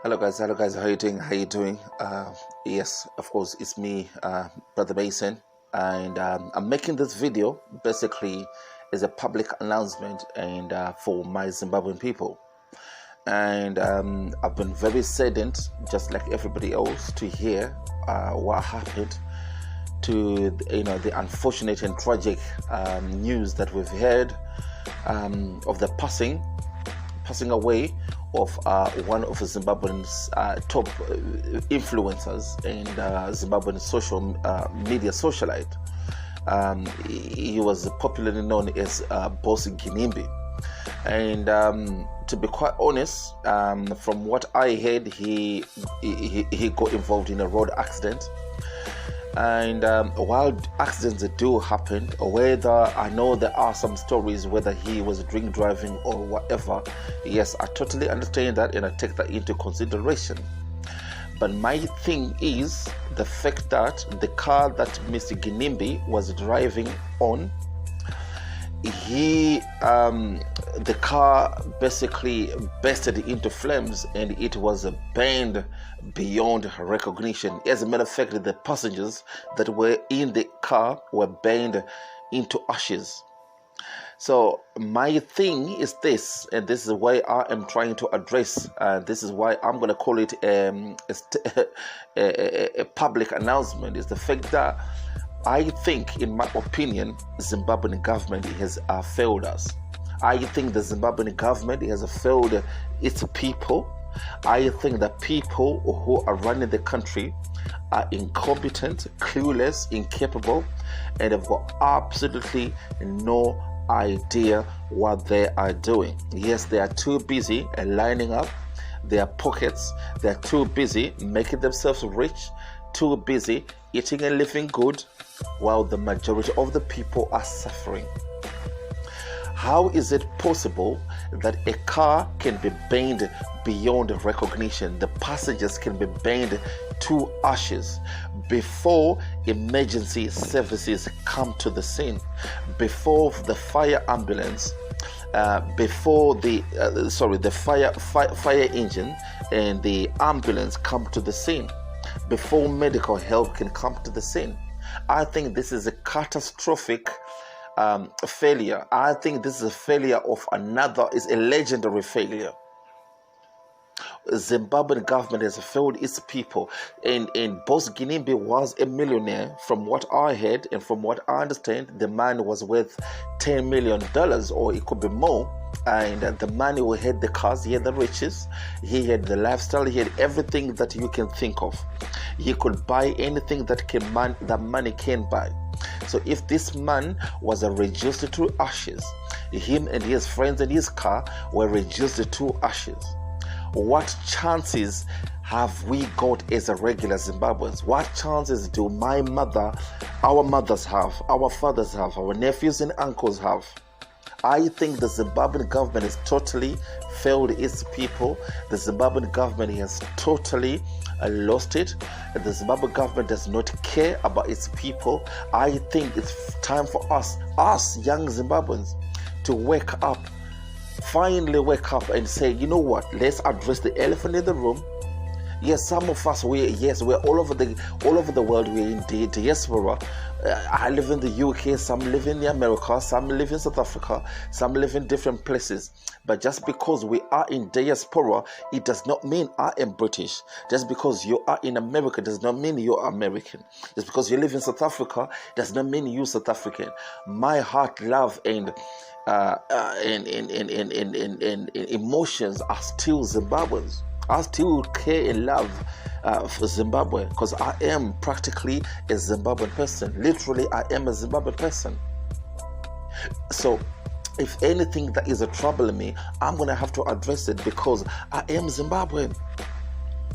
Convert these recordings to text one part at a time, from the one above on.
Hello guys, how you doing? Yes, of course, it's me, Brother Mason, and I'm making this video basically as a public announcement and for my Zimbabwean people. And I've been very saddened, just like everybody else, to hear what happened to the unfortunate and tragic news that we've heard of the passing away of one of Zimbabwean's top influencers and Zimbabwean social media socialite. He was popularly known as Boss Ginimbi. And to be quite honest, from what I heard, he got involved in a road accident. And while accidents do happen, whether I know there are some stories whether he was drink driving or whatever, yes, I totally understand that and I take that into consideration. But my thing is the fact that the car that Mr. Ginimbi was driving on, the car basically bursted into flames and it was burned beyond recognition. As a matter of fact, the passengers that were in the car were burned into ashes. So my thing is this, and this is why I am trying to address, this is why I'm going to call it a public announcement, is the fact that I think, in my opinion, Zimbabwean government has failed us. I think the Zimbabwean government has failed its people. I think the people who are running the country are incompetent, clueless, incapable, and have got absolutely no idea what they are doing. Yes, they are too busy lining up their pockets. They are too busy making themselves rich, too busy eating and living good, while the majority of the people are suffering. How is it possible that a car can be burned beyond recognition? The passengers can be burned to ashes before emergency services come to the scene, before the fire ambulance, before the fire engine and the ambulance come to the scene, before medical help can come to the scene. I think this is a catastrophic failure. I think this is a failure of is a legendary failure. Zimbabwean government has failed its people, and Boss Ginimbi was a millionaire. From what I heard and from what I understand, the man was worth $10 million, or it could be more. And the man who had the cars, he had the riches, he had the lifestyle, he had everything that you can think of. He could buy anything that money can buy. So if this man was reduced to ashes, him and his friends and his car were reduced to ashes, what chances have we got as a regular Zimbabweans? What chances do our mothers have, our fathers have, our nephews and uncles have? I think the Zimbabwean government has totally failed its people. The Zimbabwean government has totally lost it. The Zimbabwean government does not care about its people. I think it's time for us young Zimbabweans, to wake up, finally wake up and say, you know what, let's address the elephant in the room. Yes, some of us, we're all over the world. We're in the diaspora. I live in the UK, some live in America, some live in South Africa, some live in different places. But just because we are in diaspora, it does not mean I am British. Just because you are in America does not mean you are American. Just because you live in South Africa does not mean you're South African. My heart, love, and emotions are still Zimbabweans. I still care and love for Zimbabwe, because I am practically a Zimbabwean person. Literally, I am a Zimbabwean person. So if anything that is troubling me, I'm going to have to address it, because I am Zimbabwean.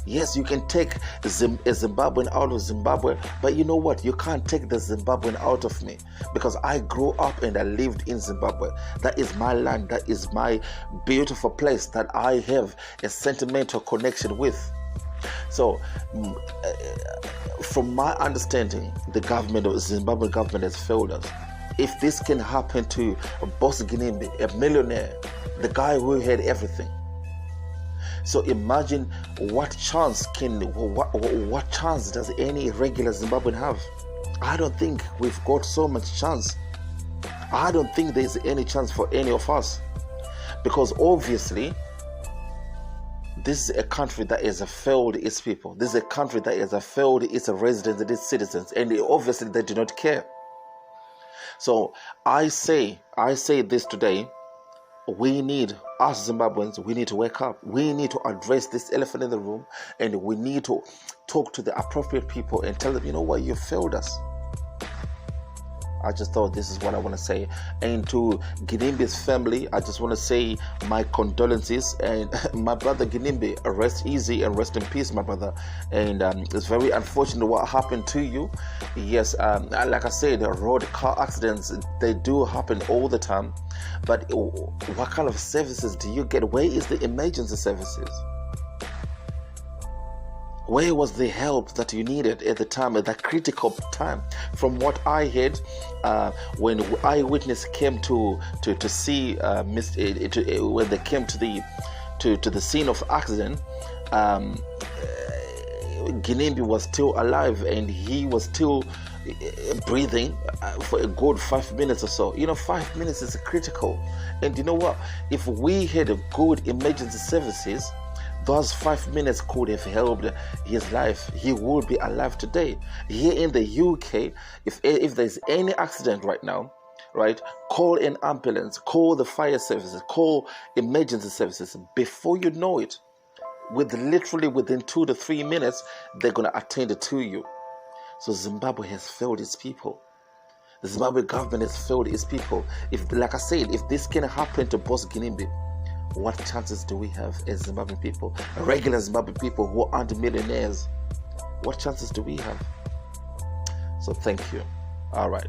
Yes, you can take a Zimbabwean out of Zimbabwe, but you know what? You can't take the Zimbabwean out of me, because I grew up and I lived in Zimbabwe. That is my land. That is my beautiful place that I have a sentimental connection with. So, from my understanding, the Zimbabwean government has failed us. If this can happen to Boss Ginimbi, a millionaire, the guy who had everything, So imagine what chance does any regular Zimbabwean have? I don't think we've got so much chance. I don't think there's any chance for any of us, because obviously this is a country that has failed its people. This is a country that has failed its residents and its citizens, and obviously they do not care. So I say this today. We need, us Zimbabweans, we need to wake up. We need to address this elephant in the room, and we need to talk to the appropriate people and tell them, you know what, you failed us. I just thought this is what I want to say. And to Ginimbi's family, I just want to say my condolences. And my brother Ginimbi, rest easy and rest in peace, my brother. And it's very unfortunate what happened to you. Yes, like I said, road car accidents, they do happen all the time. But what kind of services do you get? Where is the emergency services? Where was the help that you needed at the time, at that critical time? From what I heard, when eyewitness came to see when they came to the scene of accident, Ginimbi was still alive and he was still breathing for a good 5 minutes or so. 5 minutes is critical. And you know what? If we had a good emergency services, those 5 minutes could have helped his life. He would be alive today. Here in the UK, if there's any accident right now, right, call an ambulance, call the fire services, call emergency services. Before you know it, literally within 2 to 3 minutes, they're going to attend to you. So Zimbabwe has failed its people. The Zimbabwe government has failed its people. Like I said, if this can happen to Boss Ginimbi, what chances do we have as Zimbabwean people, regular Zimbabwean people who aren't millionaires? What chances do we have? So thank you. All right.